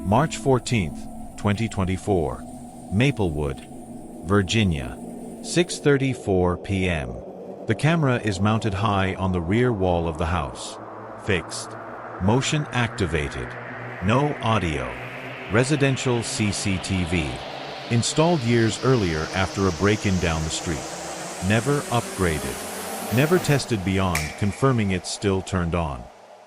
March 14, 2024. Maplewood, Virginia. 6:34 p.m. The camera is mounted high on the rear wall of the house. Fixed. Motion activated. No audio. Residential CCTV. Installed years earlier after a break-in down the street. Never upgraded. Never tested beyond confirming it's still turned on.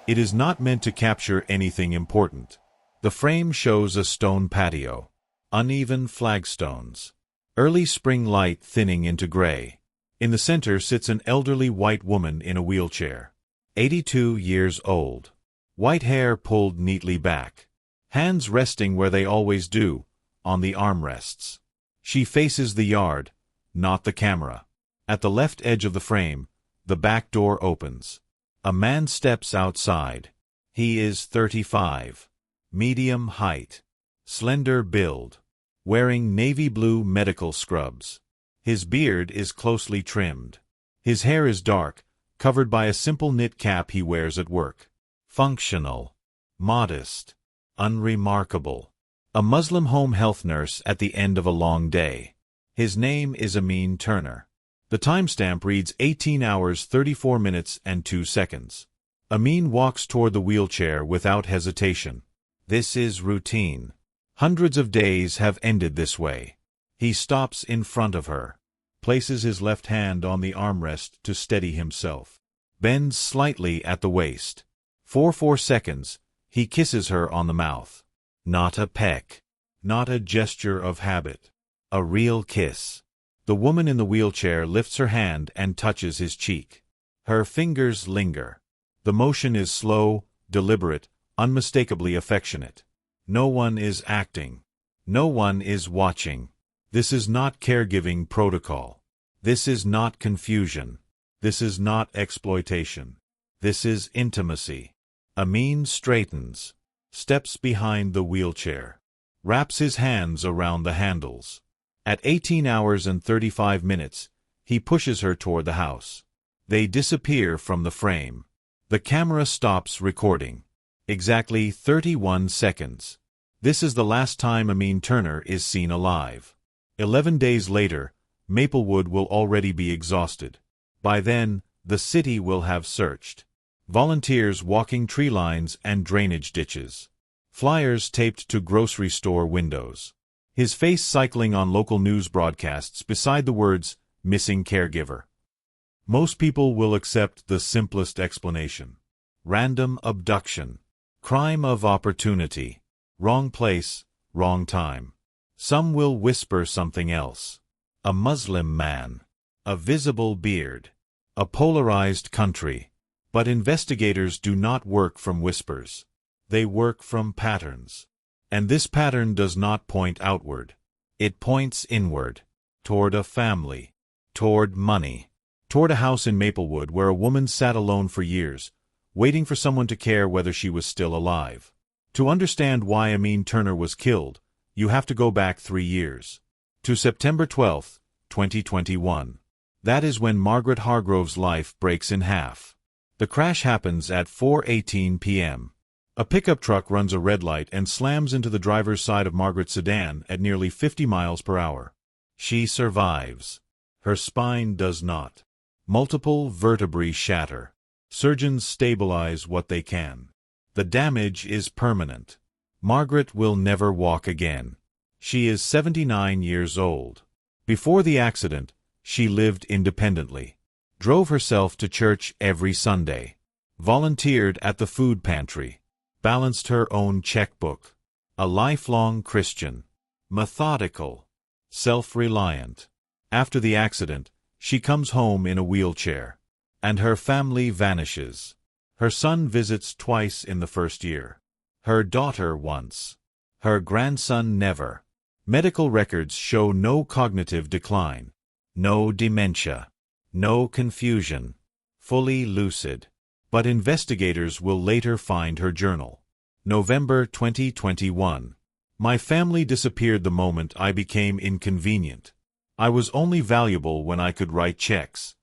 It is not meant to capture anything important. The frame shows a stone patio. Uneven flagstones. Early spring light thinning into gray. In the center sits an elderly white woman in a wheelchair. 82 years old. White hair pulled neatly back. Hands resting where they always do, on the armrests. She faces the yard, not the camera. At the left edge of the frame, the back door opens. A man steps outside. He is 35. Medium height. Slender build. Wearing navy blue medical scrubs. His beard is closely trimmed. His hair is dark, covered by a simple knit cap he wears at work. Functional. Modest. Unremarkable. A Muslim home health nurse at the end of a long day. His name is Amin Turner. The timestamp reads 18 hours 34 minutes and 2 seconds. Amin walks toward the wheelchair without hesitation. This is routine. Hundreds of days have ended this way. He stops in front of her. Places his left hand on the armrest to steady himself. Bends slightly at the waist. For 4 seconds, he kisses her on the mouth. Not a peck. Not a gesture of habit. A real kiss. The woman in the wheelchair lifts her hand and touches his cheek. Her fingers linger. The motion is slow, deliberate, unmistakably affectionate. No one is acting. No one is watching. This is not caregiving protocol. This is not confusion. This is not exploitation. This is intimacy. Amin straightens, steps behind the wheelchair, wraps his hands around the handles. At 18 hours and 35 minutes, he pushes her toward the house. They disappear from the frame. The camera stops recording. Exactly 31 seconds. This is the last time Amin Turner is seen alive. 11 days later, Maplewood will already be exhausted. By then, the city will have searched. Volunteers walking tree lines and drainage ditches. Flyers taped to grocery store windows. His face cycling on local news broadcasts beside the words, "Missing Caregiver." Most people will accept the simplest explanation. Random abduction. Crime of opportunity. Wrong place, wrong time. Some will whisper something else. A Muslim man. A visible beard. A polarized country. But investigators do not work from whispers. They work from patterns. And this pattern does not point outward. It points inward. Toward a family. Toward money. Toward a house in Maplewood where a woman sat alone for years, waiting for someone to care whether she was still alive. To understand why Amin Turner was killed, you have to go back 3 years. To September 12, 2021. That is when Margaret Hargrove's life breaks in half. The crash happens at 4:18 p.m. A pickup truck runs a red light and slams into the driver's side of Margaret's sedan at nearly 50 miles per hour. She survives. Her spine does not. Multiple vertebrae shatter. Surgeons stabilize what they can. The damage is permanent. Margaret will never walk again. She is 79 years old. Before the accident, she lived independently. Drove herself to church every Sunday. Volunteered at the food pantry. Balanced her own checkbook. A lifelong Christian. Methodical. Self-reliant. After the accident, she comes home in a wheelchair. And her family vanishes. Her son visits twice in the first year. Her daughter once. Her grandson never. Medical records show no cognitive decline. No dementia. No confusion. Fully lucid. But investigators will later find her journal. November 2021. My family disappeared the moment I became inconvenient. I was only valuable when I could write checks.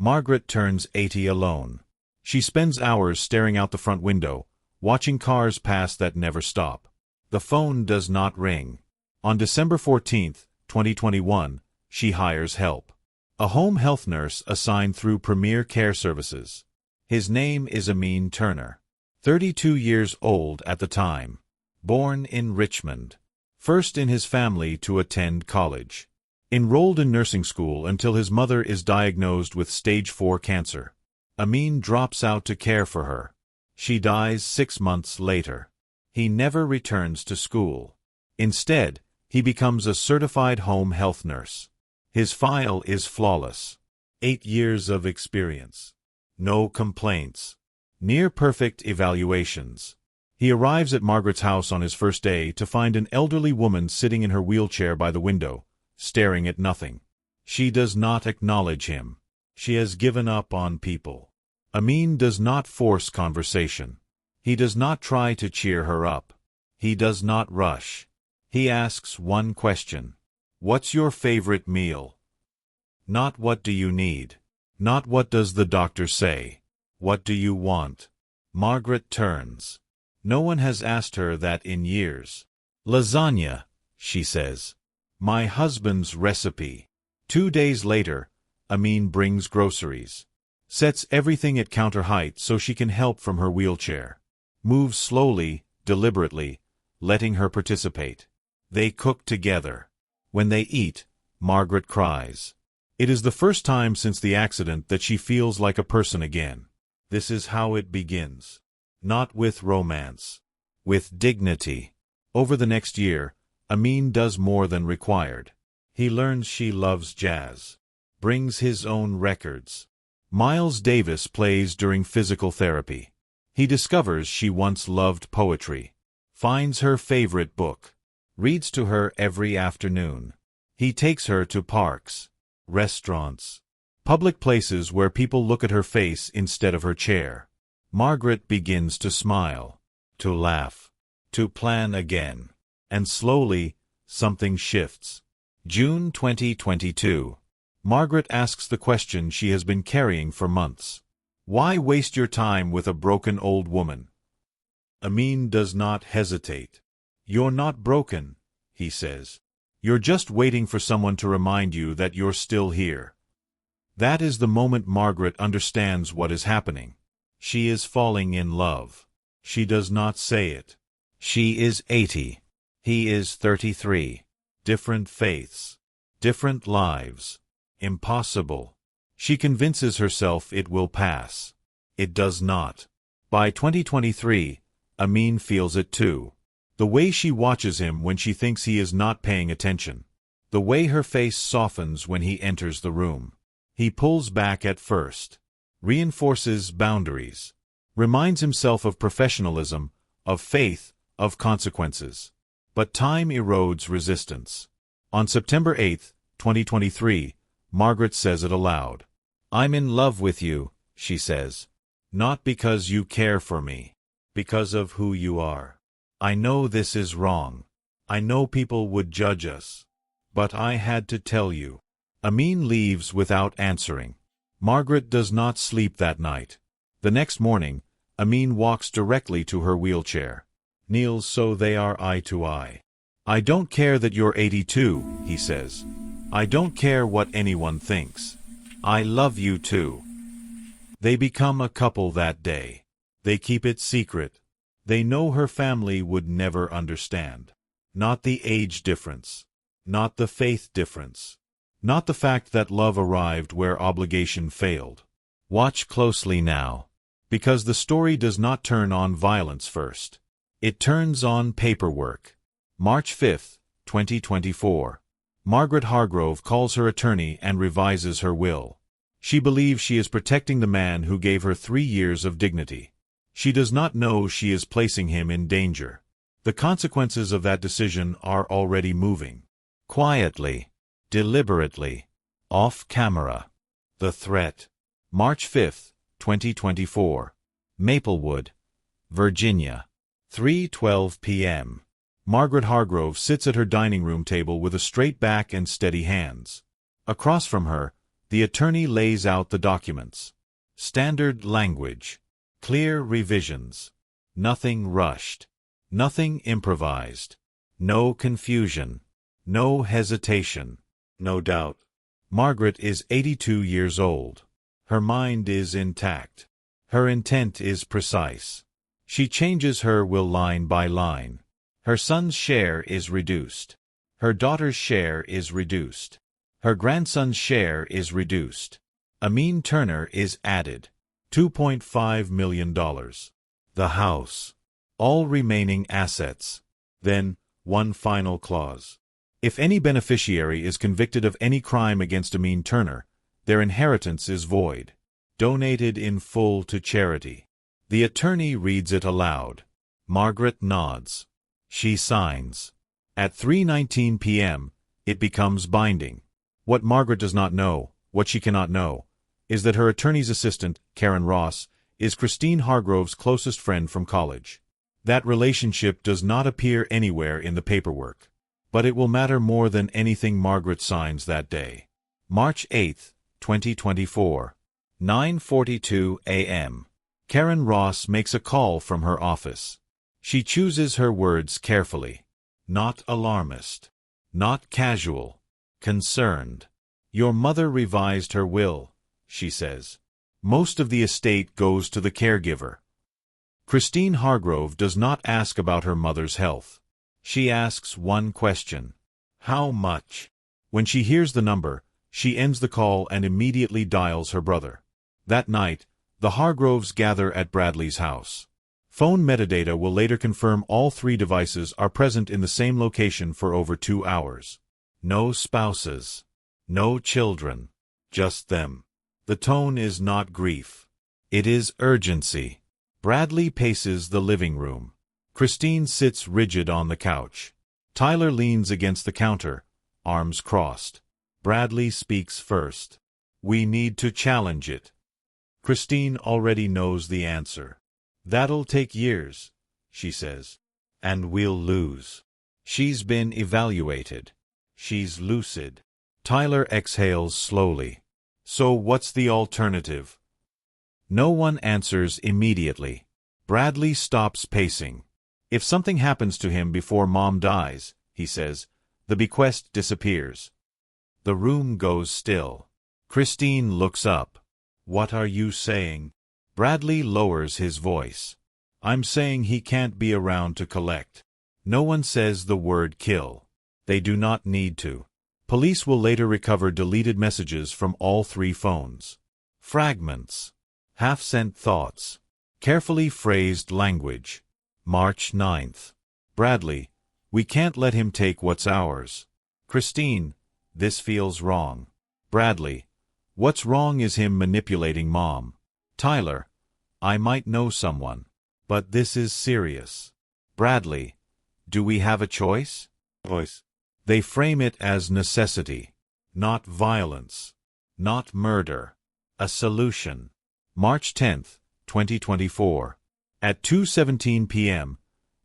Margaret turns 80 alone. She spends hours staring out the front window, watching cars pass that never stop. The phone does not ring. On December 14, 2021, she hires help. A home health nurse assigned through Premier Care Services. His name is Amin Turner, 32 years old at the time. Born in Richmond. First in his family to attend college. Enrolled in nursing school until his mother is diagnosed with stage 4 cancer. Amin drops out to care for her. She dies 6 months later. He never returns to school. Instead, he becomes a certified home health nurse. His file is flawless. 8 years of experience. No complaints. Near-perfect evaluations. He arrives at Margaret's house on his first day to find an elderly woman sitting in her wheelchair by the window, staring at nothing. She does not acknowledge him. She has given up on people. Amin does not force conversation. He does not try to cheer her up. He does not rush. He asks one question. What's your favorite meal? Not what do you need. Not what does the doctor say. What do you want? Margaret turns. No one has asked her that in years. Lasagna, she says. My husband's recipe. 2 days later, Amin brings groceries. Sets everything at counter height so she can help from her wheelchair. Moves slowly, deliberately, letting her participate. They cook together. When they eat, Margaret cries. It is the first time since the accident that she feels like a person again. This is how it begins. Not with romance. With dignity. Over the next year, Amin does more than required. He learns she loves jazz. Brings his own records. Miles Davis plays during physical therapy. He discovers she once loved poetry. Finds her favorite book. Reads to her every afternoon. He takes her to parks, restaurants, public places where people look at her face instead of her chair. Margaret begins to smile, to laugh, to plan again. And slowly, something shifts. June 2022. Margaret asks the question she has been carrying for months. Why waste your time with a broken old woman? Amin does not hesitate. You're not broken, he says. You're just waiting for someone to remind you that you're still here. That is the moment Margaret understands what is happening. She is falling in love. She does not say it. She is 80. He is 33. Different faiths. Different lives. Impossible. She convinces herself it will pass. It does not. By 2023, Amin feels it too. The way she watches him when she thinks he is not paying attention. The way her face softens when he enters the room. He pulls back at first. Reinforces boundaries. Reminds himself of professionalism, of faith, of consequences. But time erodes resistance. On September 8, 2023, Margaret says it aloud. I'm in love with you, she says. Not because you care for me. Because of who you are. I know this is wrong. I know people would judge us. But I had to tell you. Amin leaves without answering. Margaret does not sleep that night. The next morning, Amin walks directly to her wheelchair. Kneels so they are eye to eye. I don't care that you're 82, he says. I don't care what anyone thinks. I love you too. They become a couple that day. They keep it secret. They know her family would never understand. Not the age difference. Not the faith difference. Not the fact that love arrived where obligation failed. Watch closely now. Because the story does not turn on violence first. It turns on paperwork. March 5, 2024. Margaret Hargrove calls her attorney and revises her will. She believes she is protecting the man who gave her 3 years of dignity. She does not know she is placing him in danger. The consequences of that decision are already moving. Quietly, deliberately, off camera. The threat. March 5, 2024. Maplewood, Virginia. 3:12 p.m. Margaret Hargrove sits at her dining room table with a straight back and steady hands. Across from her, the attorney lays out the documents. Standard language. Clear revisions. Nothing rushed. Nothing improvised. No confusion. No hesitation. No doubt. Margaret is 82 years old. Her mind is intact. Her intent is precise. She changes her will line by line. Her son's share is reduced. Her daughter's share is reduced. Her grandson's share is reduced. Amin Turner is added. $2.5 million. The house. All remaining assets. Then, one final clause. If any beneficiary is convicted of any crime against Amin Turner, their inheritance is void. Donated in full to charity. The attorney reads it aloud. Margaret nods. She signs. At 3:19 p.m., it becomes binding. What Margaret does not know, what she cannot know, is that her attorney's assistant, Karen Ross, is Christine Hargrove's closest friend from college. That relationship does not appear anywhere in the paperwork. But it will matter more than anything Margaret signs that day. March 8, 2024. 9:42 a.m. Karen Ross makes a call from her office. She chooses her words carefully. Not alarmist. Not casual. Concerned. Your mother revised her will, she says. Most of the estate goes to the caregiver. Christine Hargrove does not ask about her mother's health. She asks one question. How much? When she hears the number, she ends the call and immediately dials her brother. That night, the Hargroves gather at Bradley's house. Phone metadata will later confirm all three devices are present in the same location for over 2 hours. No spouses. No children. Just them. The tone is not grief. It is urgency. Bradley paces the living room. Christine sits rigid on the couch. Tyler leans against the counter, arms crossed. Bradley speaks first. We need to challenge it. Christine already knows the answer. That'll take years, she says. And we'll lose. She's been evaluated. She's lucid. Tyler exhales slowly. So what's the alternative? No one answers immediately. Bradley stops pacing. If something happens to him before Mom dies, he says, the bequest disappears. The room goes still. Christine looks up. What are you saying? Bradley lowers his voice. I'm saying he can't be around to collect. No one says the word kill. They do not need to. Police will later recover deleted messages from all three phones. Fragments. Half-sent thoughts. Carefully phrased language. March 9th. Bradley, we can't let him take what's ours. Christine, this feels wrong. Bradley, what's wrong is him manipulating Mom. Tyler, I might know someone. But this is serious. Bradley, do we have a choice? They frame it as necessity. Not violence. Not murder. A solution. March 10th, 2024. At 2:17 p.m.,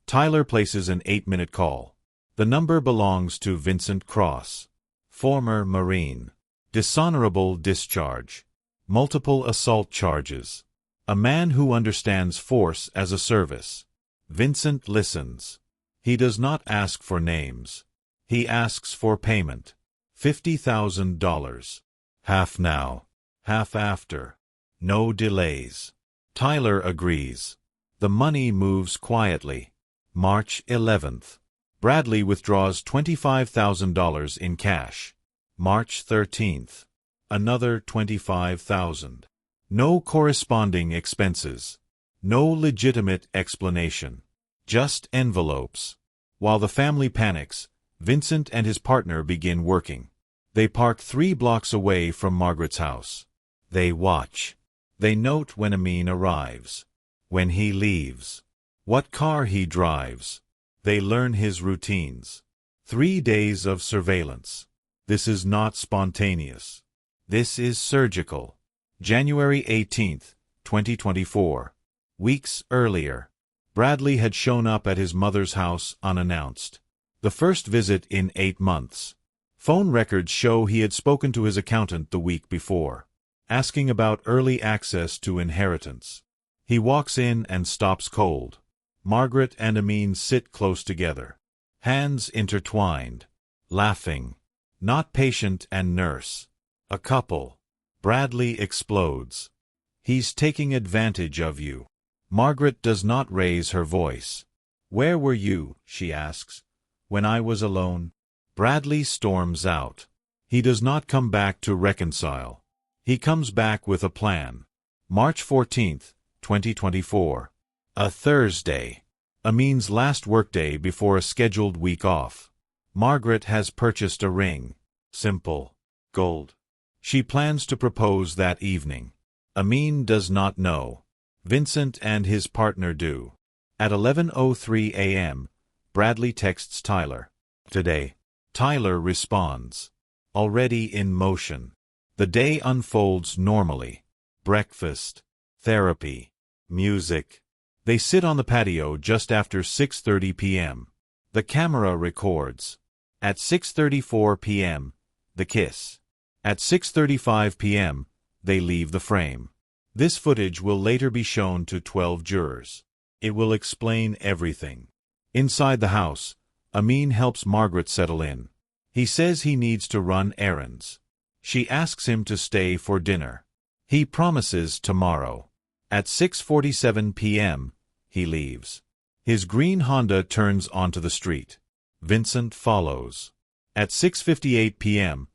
Tyler places an 8-minute call. The number belongs to Vincent Cross. Former Marine. Dishonorable discharge. Multiple assault charges. A man who understands force as a service. Vincent listens. He does not ask for names. He asks for payment. $50,000. Half now. Half after. No delays. Tyler agrees. The money moves quietly. March 11th. Bradley withdraws $25,000 in cash. March 13th. Another $25,000. No corresponding expenses. No legitimate explanation. Just envelopes. While the family panics, Vincent and his partner begin working. They park 3 blocks away from Margaret's house. They watch. They note when Amin arrives. When he leaves. What car he drives. They learn his routines. 3 days of surveillance. This is not spontaneous. This is surgical. January 18th, 2024. Weeks earlier, Bradley had shown up at his mother's house unannounced. The first visit in 8 months. Phone records show he had spoken to his accountant the week before, asking about early access to inheritance. He walks in and stops cold. Margaret and Amin sit close together, hands intertwined, laughing. Not patient and nurse. A couple. Bradley explodes. He's taking advantage of you. Margaret does not raise her voice. Where were you, she asks, when I was alone? Bradley storms out. He does not come back to reconcile. He comes back with a plan. March 14th, 2024. A Thursday. Amin's last workday before a scheduled week off. Margaret has purchased a ring. Simple. Gold. She plans to propose that evening. Amin does not know. Vincent and his partner do. At 11:03 a.m., Bradley texts Tyler. Today. Tyler responds. Already in motion. The day unfolds normally. Breakfast. Therapy. Music. They sit on the patio just after 6:30 p.m. The camera records. At 6:34 p.m., the kiss. At 6:35 p.m., they leave the frame. This footage will later be shown to 12 jurors. It will explain everything. Inside the house, Amin helps Margaret settle in. He says he needs to run errands. She asks him to stay for dinner. He promises tomorrow. At 6:47 p.m., he leaves. His green Honda turns onto the street. Vincent follows. At 6:58 p.m.,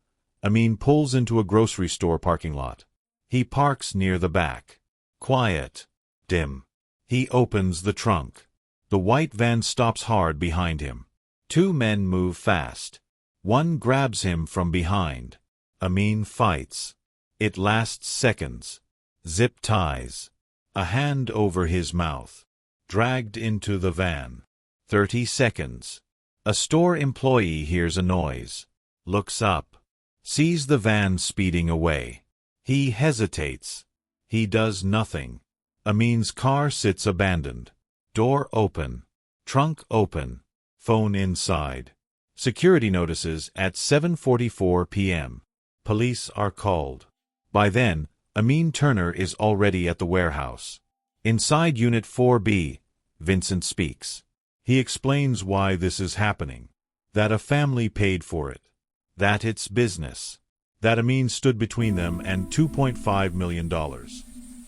Amin pulls into a grocery store parking lot. He parks near the back. Quiet. Dim. He opens the trunk. The white van stops hard behind him. Two men move fast. One grabs him from behind. Amin fights. It lasts seconds. Zip ties. A hand over his mouth. Dragged into the van. 30 seconds. A store employee hears a noise. Looks up. Sees the van speeding away. He hesitates. He does nothing. Amin's car sits abandoned. Door open. Trunk open. Phone inside. Security notices at 7:44 p.m. Police are called. By then, Amin Turner is already at the warehouse. Inside Unit 4B, Vincent speaks. He explains why this is happening. That a family paid for it. That it's business. That Amin stood between them and $2.5 million.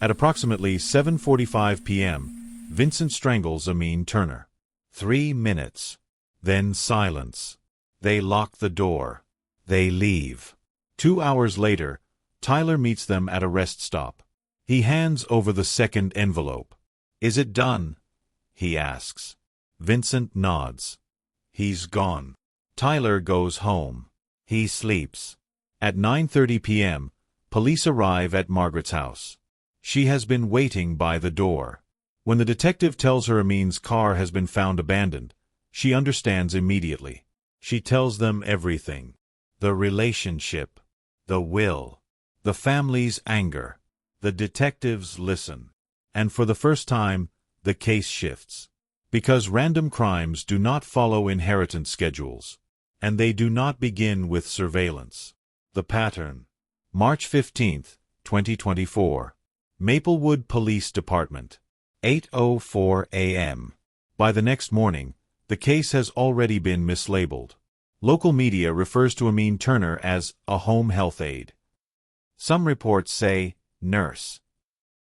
At approximately 7:45 p.m., Vincent strangles Amin Turner. 3 minutes. Then silence. They lock the door. They leave. 2 hours later, Tyler meets them at a rest stop. He hands over the second envelope. Is it done? He asks. Vincent nods. He's gone. Tyler goes home. He sleeps. At 9:30 p.m., police arrive at Margaret's house. She has been waiting by the door. When the detective tells her Amin's car has been found abandoned, she understands immediately. She tells them everything. The relationship. The will. The family's anger. The detectives listen. And for the first time, the case shifts. Because random crimes do not follow inheritance schedules. And they do not begin with surveillance. The pattern. March 15th, 2024. Maplewood Police Department. 8:04 a.m. By the next morning, the case has already been mislabeled. Local media refers to Amin Turner as a home health aide. Some reports say nurse.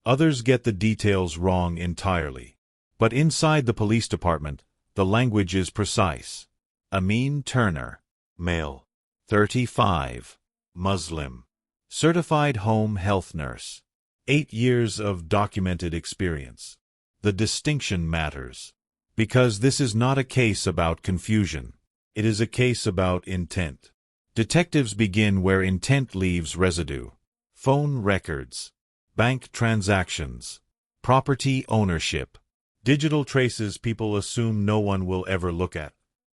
Others get the details wrong entirely. But inside the police department, the language is precise. Amin Turner, male, 35, Muslim, certified home health nurse, 8 years of documented experience. The distinction matters. Because this is not a case about confusion. It is a case about intent. Detectives begin where intent leaves residue. Phone records, bank transactions, property ownership, digital traces people assume no one will ever look at.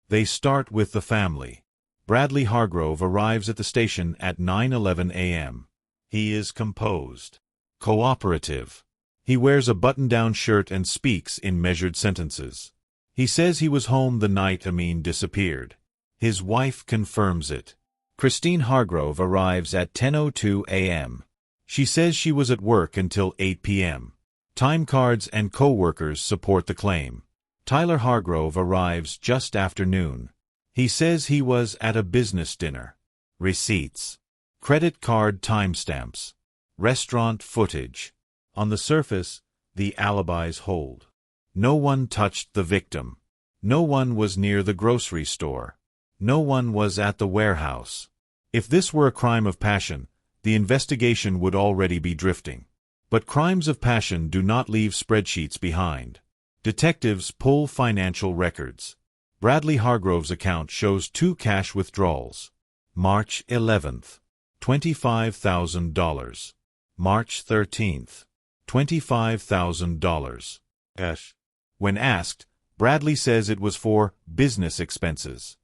They start with the family. Bradley Hargrove arrives at the station at 9:11 a.m. He is composed, cooperative. He wears a button-down shirt and speaks in measured sentences. He says he was home the night Amin disappeared. His wife confirms it. Christine Hargrove arrives at 10:02 a.m. She says she was at work until 8 p.m. Time cards and co-workers support the claim. Tyler Hargrove arrives just after noon. He says he was at a business dinner. Receipts. Credit card timestamps. Restaurant footage. On the surface, the alibis hold. No one touched the victim. No one was near the grocery store. No one was at the warehouse. If this were a crime of passion, the investigation would already be drifting. But crimes of passion do not leave spreadsheets behind. Detectives pull financial records. Bradley Hargrove's account shows 2 cash withdrawals. March 11th, $25,000. March 13th, $25,000. When asked, Bradley says it was for business expenses.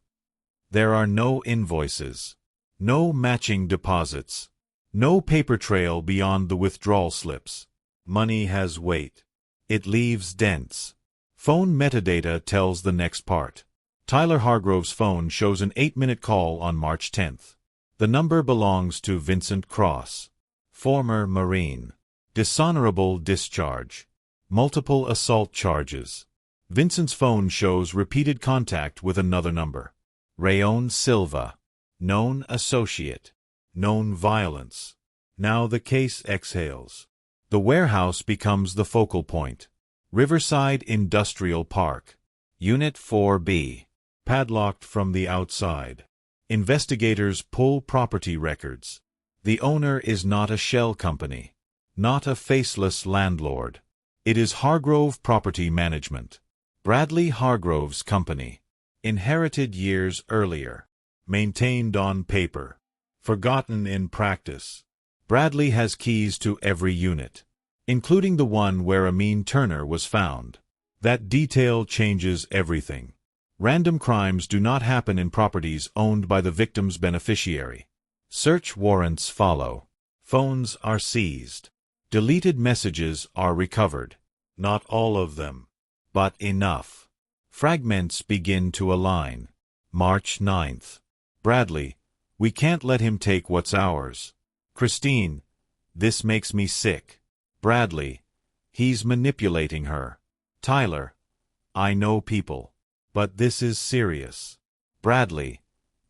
There are no invoices. No matching deposits. No paper trail beyond the withdrawal slips. Money has weight. It leaves dents. Phone metadata tells the next part. Tyler Hargrove's phone shows an 8-minute call on March 10th. The number belongs to Vincent Cross, former Marine. Dishonorable discharge. Multiple assault charges. Vincent's phone shows repeated contact with another number. Rayon Silva. Known associate. Known violence. Now the case exhales. The warehouse becomes the focal point. Riverside Industrial Park. Unit 4B. Padlocked from the outside. Investigators pull property records. The owner is not a shell company. Not a faceless landlord. It is Hargrove Property Management. Bradley Hargrove's company. Inherited years earlier. Maintained on paper. Forgotten in practice. Bradley has keys to every unit, including the one where Amin Turner was found. That detail changes everything. Random crimes do not happen in properties owned by the victim's beneficiary. Search warrants follow. Phones are seized. Deleted messages are recovered. Not all of them, but enough. Fragments begin to align. March 9th. Bradley, we can't let him take what's ours. Christine, this makes me sick. Bradley, he's manipulating her. Tyler, I know people, but this is serious. Bradley,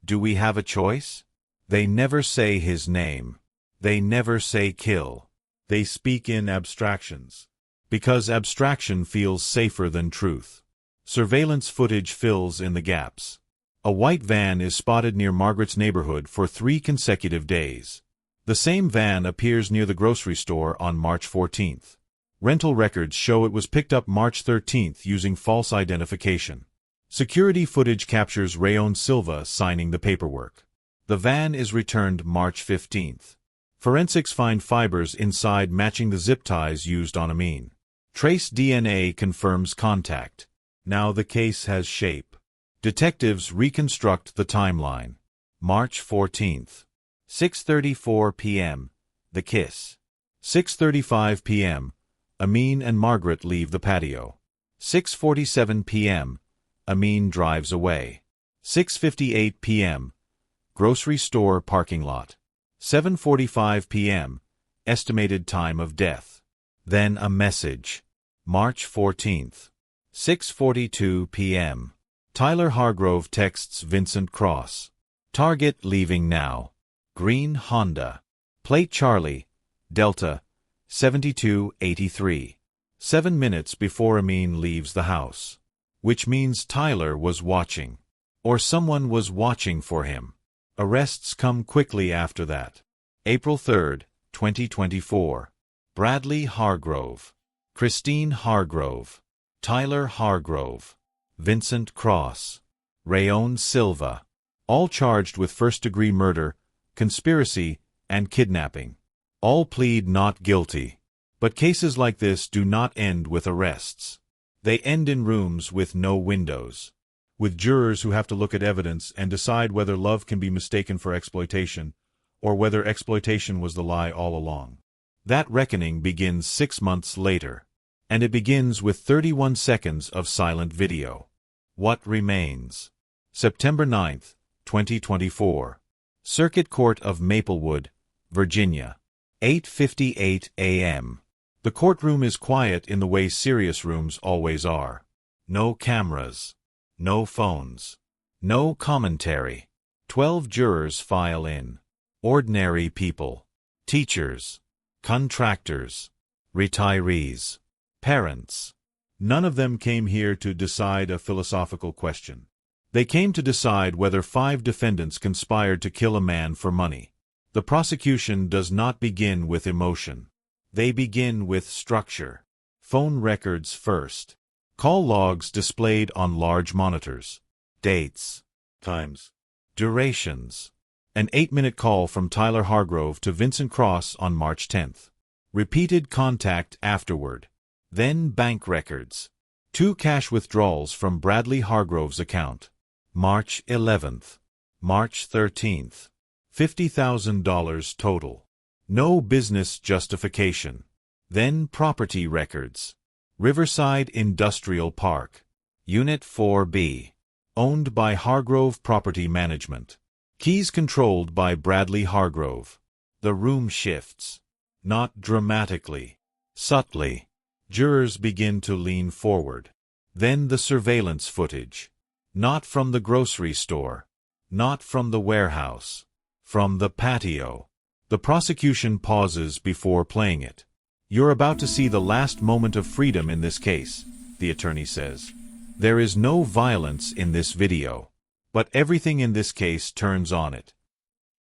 do we have a choice? They never say his name. They never say kill. They speak in abstractions. Because abstraction feels safer than truth. Surveillance footage fills in the gaps. A white van is spotted near Margaret's neighborhood for 3 consecutive days. The same van appears near the grocery store on March 14th. Rental records show it was picked up March 13th using false identification. Security footage captures Rayon Silva signing the paperwork. The van is returned March 15th. Forensics find fibers inside matching the zip ties used on Amin. Trace DNA confirms contact. Now the case has shape. Detectives reconstruct the timeline. March 14th. 6:34 p.m. The kiss. 6:35 p.m. Amin and Margaret leave the patio. 6:47 p.m. Amin drives away. 6:58 p.m. Grocery store parking lot. 7:45 p.m. Estimated time of death. Then a message. March 14th. 6:42 p.m. Tyler Hargrove texts Vincent Cross. Target leaving now. Green Honda. Plate Charlie, Delta, 7283. 7 minutes before Amin leaves the house. Which means Tyler was watching. Or someone was watching for him. Arrests come quickly after that. April 3, 2024. Bradley Hargrove. Christine Hargrove. Tyler Hargrove. Vincent Cross. Rayon Silva. All charged with first-degree murder, conspiracy, and kidnapping. All plead not guilty. But cases like this do not end with arrests. They end in rooms with no windows. With jurors who have to look at evidence and decide whether love can be mistaken for exploitation, or whether exploitation was the lie all along. That reckoning begins 6 months later. And it begins with 31 seconds of silent video. What remains? September 9, 2024. Circuit Court of Maplewood, Virginia. 8:58 a.m. The courtroom is quiet in the way serious rooms always are. No cameras. No phones. No commentary. 12 jurors file in. Ordinary people. Teachers. Contractors. Retirees. Parents. None of them came here to decide a philosophical question. They came to decide whether 5 defendants conspired to kill a man for money. The prosecution does not begin with emotion. They begin with structure. Phone records first. Call logs displayed on large monitors. Dates. Times. Durations. An 8-minute call from Tyler Hargrove to Vincent Cross on March 10th. Repeated contact afterward. Then bank records. 2 cash withdrawals from Bradley Hargrove's account. March 11th. March 13th. $50,000 total. No business justification. Then property records. Riverside Industrial Park. Unit 4B. Owned by Hargrove Property Management. Keys controlled by Bradley Hargrove. The room shifts. Not dramatically. Subtly. Jurors begin to lean forward. Then the surveillance footage. Not from the grocery store. Not from the warehouse. From the patio. The prosecution pauses before playing it. You're about to see the last moment of freedom in this case, the attorney says. There is no violence in this video. But everything in this case turns on it.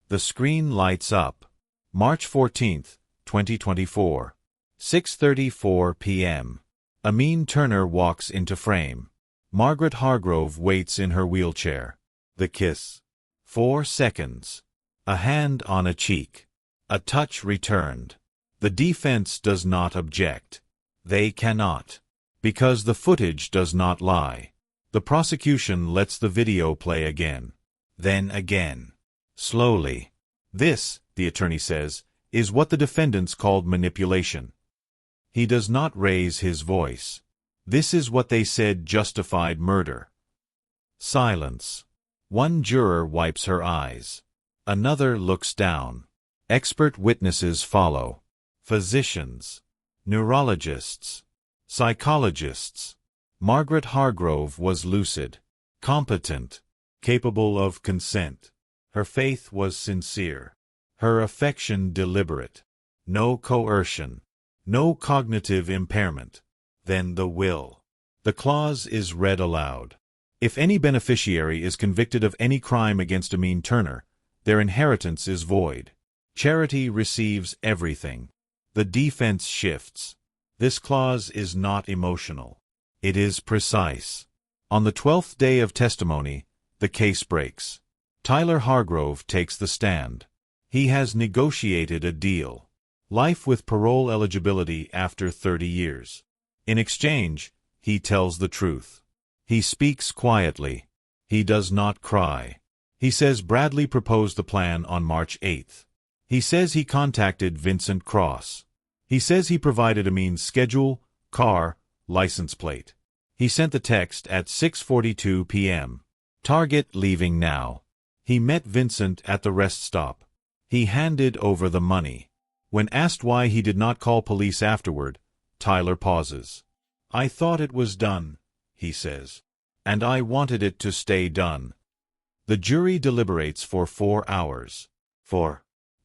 The screen lights up. March 14th, 2024. 6:34 p.m. Amin Turner walks into frame. Margaret Hargrove waits in her wheelchair. The kiss. 4 seconds. A hand on a cheek. A touch returned. The defense does not object. They cannot. Because the footage does not lie. The prosecution lets the video play again. Then again. Slowly. This, the attorney says, is what the defendants called manipulation. He does not raise his voice. This is what they said justified murder. Silence. One juror wipes her eyes. Another looks down. Expert witnesses follow. Physicians. Neurologists. Psychologists. Margaret Hargrove was lucid. Competent. Capable of consent. Her faith was sincere. Her affection deliberate. No coercion. No cognitive impairment. Then the will. The clause is read aloud. If any beneficiary is convicted of any crime against Amin Turner, their inheritance is void. Charity receives everything. The defense shifts. This clause is not emotional. It is precise. On the 12th day of testimony, the case breaks. Tyler Hargrove takes the stand. He has negotiated a deal. Life with parole eligibility after 30 years. In exchange, he tells the truth. He speaks quietly. He does not cry. He says Bradley proposed the plan on March 8th. He says he contacted Vincent Cross. He says he provided Amin's schedule, car, license plate. He sent the text at 6:42 p.m. Target leaving now. He met Vincent at the rest stop. He handed over the money. When asked why he did not call police afterward, Tyler pauses. I thought it was done, he says. And I wanted it to stay done. The jury deliberates for 4 hours.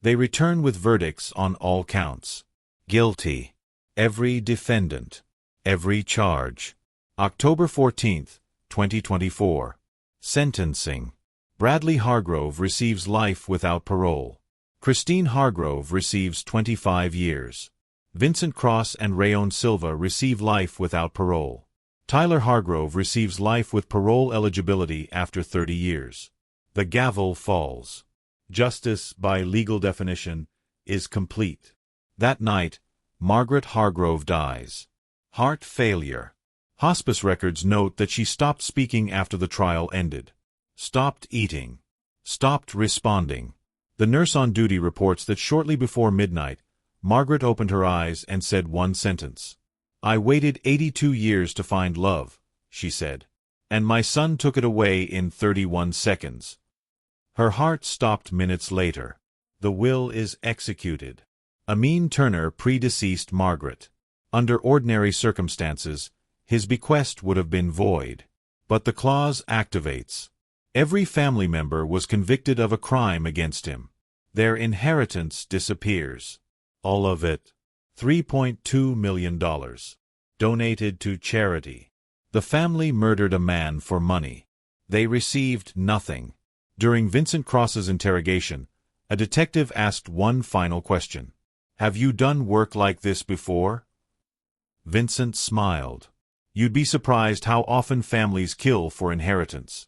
They return with verdicts on all counts. Guilty. Every defendant. Every charge. October 14th, 2024. Sentencing. Bradley Hargrove receives life without parole. Christine Hargrove receives 25 years. Vincent Cross and Rayon Silva receive life without parole. Tyler Hargrove receives life with parole eligibility after 30 years. The gavel falls. Justice, by legal definition, is complete. That night, Margaret Hargrove dies. Heart failure. Hospice records note that she stopped speaking after the trial ended. Stopped eating. Stopped responding. The nurse on duty reports that shortly before midnight, Margaret opened her eyes and said one sentence. I waited 82 years to find love, she said. And my son took it away in 31 seconds. Her heart stopped minutes later. The will is executed. Amin Turner predeceased Margaret. Under ordinary circumstances, his bequest would have been void. But the clause activates. Every family member was convicted of a crime against him. Their inheritance disappears. All of it. $3.2 million. Donated to charity. The family murdered a man for money. They received nothing. During Vincent Cross's interrogation, a detective asked one final question. "Have you done work like this before?" Vincent smiled. "You'd be surprised how often families kill for inheritance."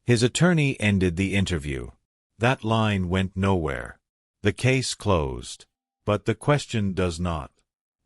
His attorney ended the interview. That line went nowhere. The case closed. But the question does not.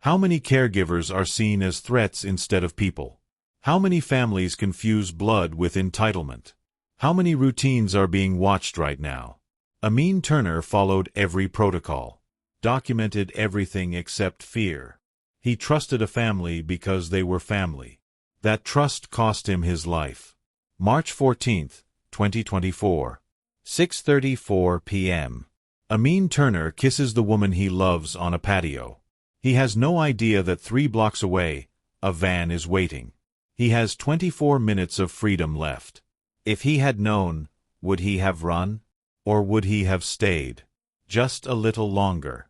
How many caregivers are seen as threats instead of people? How many families confuse blood with entitlement? How many routines are being watched right now? Amin Turner followed every protocol, documented everything except fear. He trusted a family because they were family. That trust cost him his life. March 14, 2024. 6:34 p.m. Amin Turner kisses the woman he loves on a patio. He has no idea that 3 blocks away, a van is waiting. He has 24 minutes of freedom left. If he had known, would he have run? Or would he have stayed? Just a little longer.